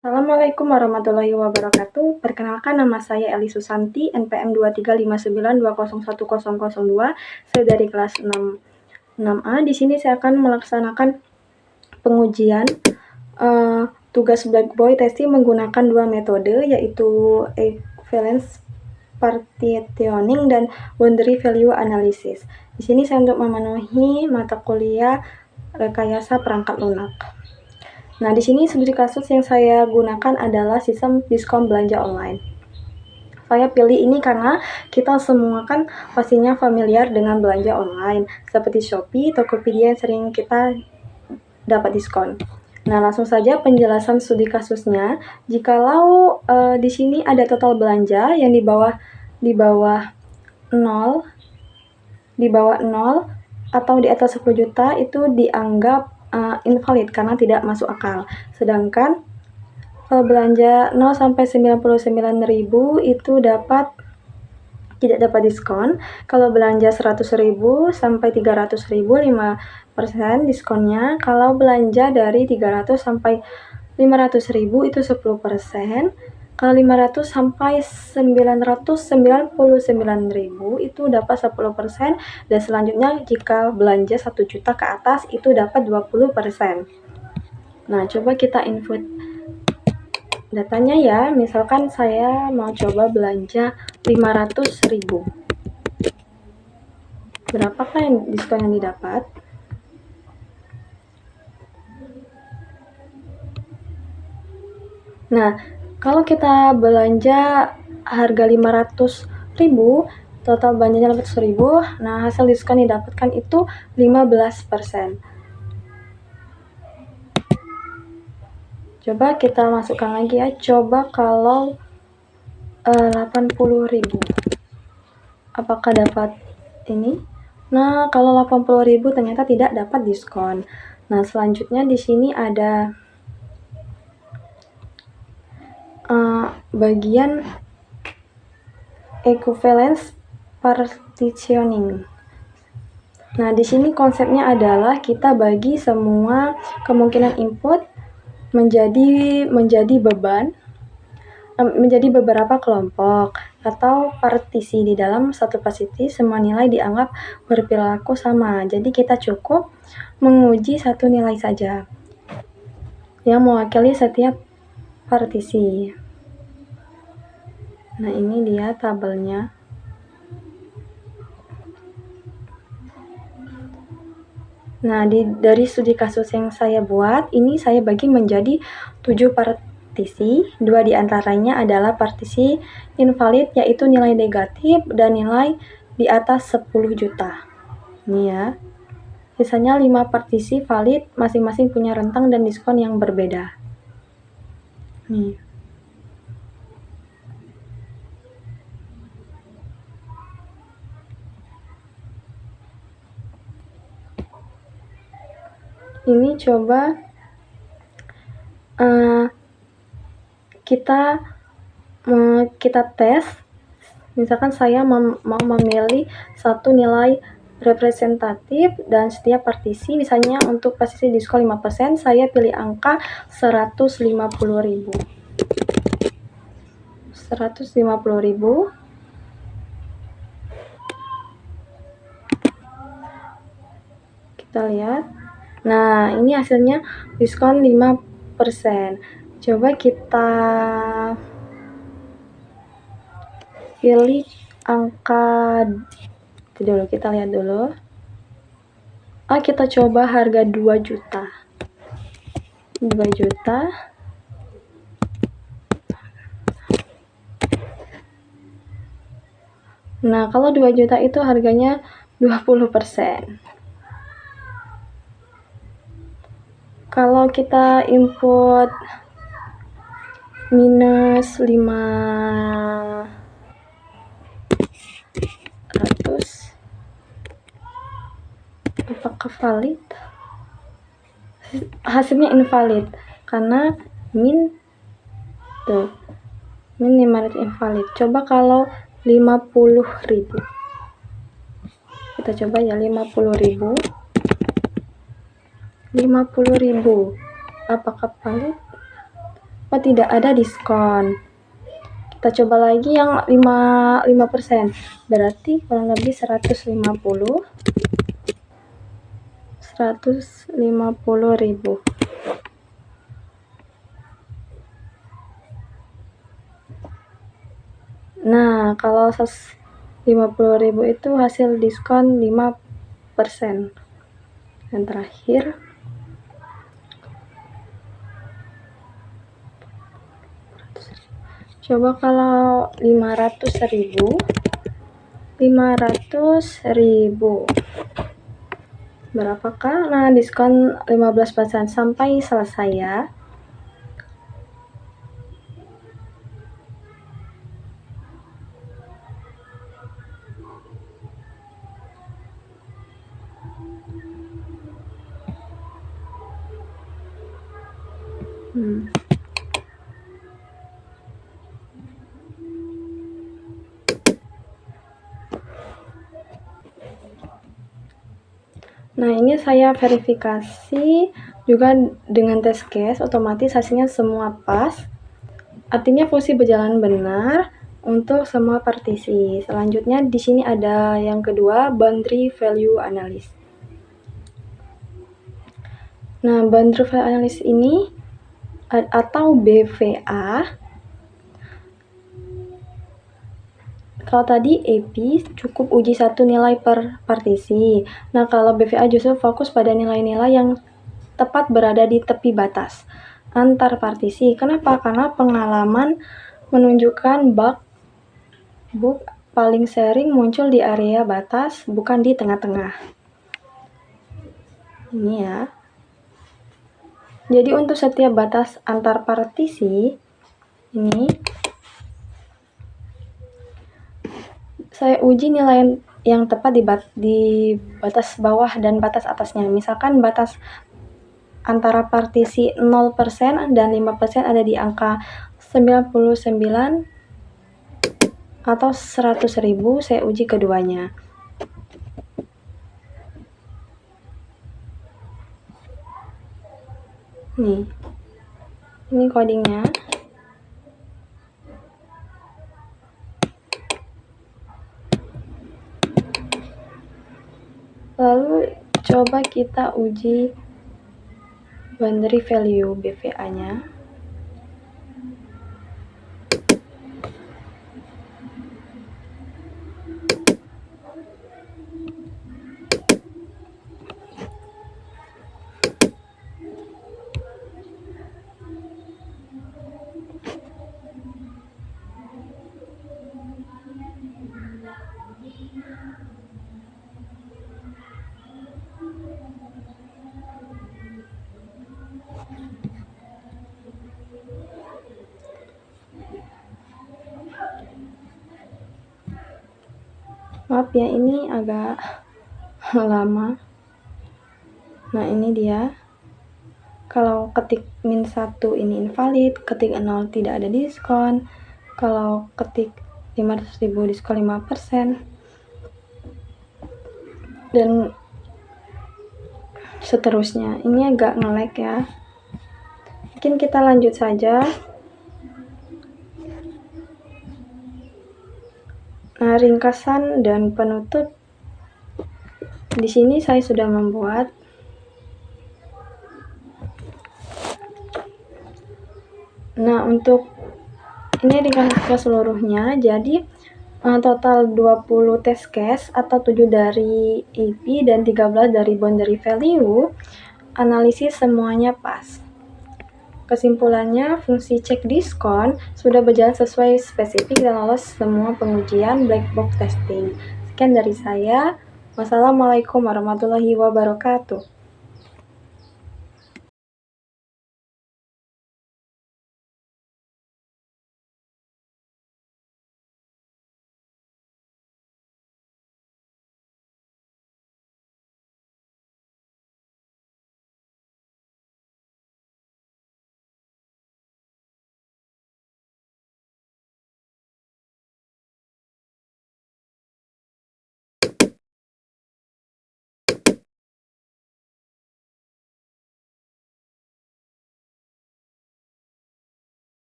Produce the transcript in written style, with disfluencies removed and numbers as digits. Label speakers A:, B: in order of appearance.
A: Assalamualaikum warahmatullahi wabarakatuh. Perkenalkan, nama saya Eli Susanti, NPM 2359201002. Saya dari kelas 6A. Di sini saya akan melaksanakan pengujian tugas Black Boy testing menggunakan dua metode, yaitu equivalence partitioning dan boundary value analysis. Di sini saya untuk memenuhi mata kuliah rekayasa perangkat lunak. Nah, di sini studi kasus yang saya gunakan adalah sistem diskon belanja online. Saya pilih ini karena kita semua kan pastinya familiar dengan belanja online, seperti Shopee, Tokopedia yang sering kita dapat diskon. Nah, langsung saja penjelasan studi kasusnya. Jikalau di sini ada total belanja yang di bawah 0, atau di atas 10 juta itu dianggap invalid karena tidak masuk akal. Sedangkan kalau belanja 0 sampai 99.000 itu tidak dapat diskon. Kalau belanja 100.000 sampai 300.000 5% diskonnya. Kalau belanja dari 300 sampai 500.000 itu 10%. Kalau 500 sampai 999.000 itu dapat 10%, dan selanjutnya jika belanja 1 juta ke atas itu dapat 20%. Nah, coba kita input datanya ya. Misalkan saya mau coba belanja 500.000. Berapakah diskon yang didapat? Nah, kalau kita belanja harga 500.000, total belanjanya 500.000, nah hasil diskon yang didapatkan itu 15%. Coba kita masukkan lagi ya. Coba kalau 80.000, apakah dapat ini? Nah, kalau 80.000 ternyata tidak dapat diskon. Nah, selanjutnya di sini ada bagian equivalence partitioning. Nah, di sini konsepnya adalah kita bagi semua kemungkinan input menjadi beberapa kelompok atau partisi. Di dalam satu partisi semua nilai dianggap berperilaku sama. Jadi kita cukup menguji satu nilai saja yang mewakili setiap partisi. Nah, ini dia tabelnya. Nah, dari studi kasus yang saya buat, ini saya bagi menjadi 7 partisi. 2 diantaranya adalah partisi invalid, yaitu nilai negatif dan nilai di atas 10 juta. Ini ya. Sisanya 5 partisi valid, masing-masing punya rentang dan diskon yang berbeda. Nih. Ini coba kita tes. Misalkan saya mau memilih satu nilai representatif dan setiap partisi, misalnya untuk partisi diskon 5%, saya pilih angka 150.000. 150.000. Kita lihat. Nah, ini hasilnya diskon 5%. Coba kita pilih angka dulu, kita lihat dulu. Kita coba harga 2 juta. 2 juta. Nah, kalau 2 juta itu harganya 20%. Kalau kita input minus 500, apakah valid? Hasilnya invalid karena min 500 invalid. Coba kalau 50.000, kita coba ya. 50.000, apakah valid? Oh, tidak ada diskon. Kita coba lagi yang 5%. Berarti kurang lebih 150.000. Nah, kalau 150.000 itu hasil diskon 5%. Dan terakhir, coba kalau 500.000. Berapakah? Nah, diskon 15% sampai selesai ya. Nah, ini saya verifikasi juga dengan tes case, otomatis hasilnya semua pas. Artinya fungsi berjalan benar untuk semua partisi. Selanjutnya di sini ada yang kedua, boundary value analysis. Nah, boundary value analysis ini atau BVA, kalau tadi AP cukup uji satu nilai per partisi. Nah, kalau BVA justru fokus pada nilai-nilai yang tepat berada di tepi batas antar partisi. Kenapa? Karena pengalaman menunjukkan bug paling sering muncul di area batas, bukan di tengah-tengah. Ini ya. Jadi untuk setiap batas antar partisi, ini saya uji nilai yang tepat di batas bawah dan batas atasnya. Misalkan batas antara partisi 0% dan 5% ada di angka 99 atau 100.000, saya uji keduanya. Nih, ini codingnya. Lalu coba kita uji boundary value BVA-nya. Maaf ya, ini agak lama. Nah, ini dia. Kalau ketik -1 ini invalid, ketik 0 tidak ada diskon. Kalau ketik 500.000 diskon 5%. Dan seterusnya. Ini agak nge-lag ya. Mungkin kita lanjut saja. Nah, ringkasan dan penutup. Di sini saya sudah membuat. Nah, untuk ini ringkasan keseluruhnya. Jadi total 20 test case atau 7 dari AP dan 13 dari boundary value. Analisis semuanya pas. Kesimpulannya, fungsi cek diskon sudah berjalan sesuai spesifik dan lolos semua pengujian black box testing. Sekian dari saya. Wassalamualaikum warahmatullahi wabarakatuh.